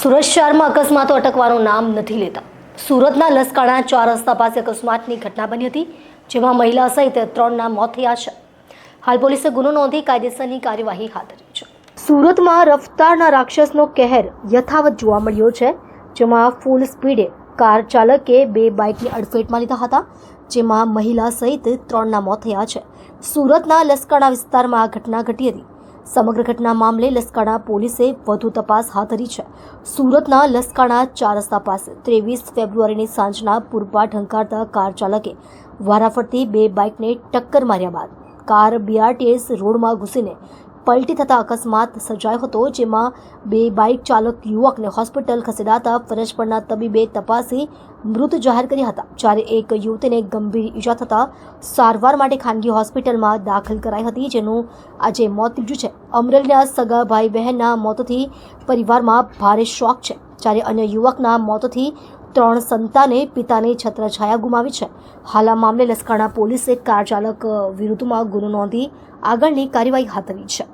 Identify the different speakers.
Speaker 1: સુરત શહેરમાં અકસ્માતો અટકવાનું નામ નથી લેતા. સુરતના લસકાણા 4 રસ્તા પાસે અકસ્માતની ઘટના બની હતી, જેમાં મહિલા સહિત 3ના મોત થયા છે. હાલ પોલીસે ગુનો નોંધી કાયદેસરની કાર્યવાહી હાથ ધરી છે. સુરતમાં રફતારના રાક્ષસનો કહેર યથાવત જોવા મળ્યો છે, જેમાં ફૂલ સ્પીડે કાર ચાલકે 2 બાઇકની અડફેટમાં લીધા હતા, જેમાં મહિલા સહિત 3ના મોત થયા છે. સુરતના લસકાણા વિસ્તારમાં આ ઘટના ઘટી હતી. સમગ્ર ઘટના મામલે લસકાણા પોલીસે વધુ તપાસ હાથ ધરી છે. સુરતના લસકાણા 4 રસ્તા પાસે 23 ફેબ્રુઆરીની સાંજના પૂરપાટ હંકારતા કાર ચાલકે વારાફરતી 2 બાઇકને ટક્કર માર્યા બાદ કાર BRTS રોડમાં ઘૂસીને પલટી થતા અકસ્માત સર્જાયો હતો, જેમાં 2 બાઇક ચાલક યુવકને હોસ્પિટલ ખસેડાતા ફરજ પરના તબીબે તપાસી મૃત જાહેર કર્યા હતા, જ્યારે એક યુવતીને ગંભીર ઈજા થતા સારવાર માટે ખાનગી હોસ્પિટલમાં દાખલ કરાઈ હતી, જેનું આજે મોત નીપજ્યું છે. અમરેલીના સગા ભાઈ બહેનના મોતથી પરિવારમાં ભારે શોક છે, જ્યારે અન્ય યુવકના મોતથી 3 સંતાને પિતાની છત્રછાયા ગુમાવી છે. હાલ આ મામલે લસકાણા પોલીસે કાર ચાલક વિરુદ્ધમાં ગુનો નોંધી આગળની કાર્યવાહી હાથ ધરી છે.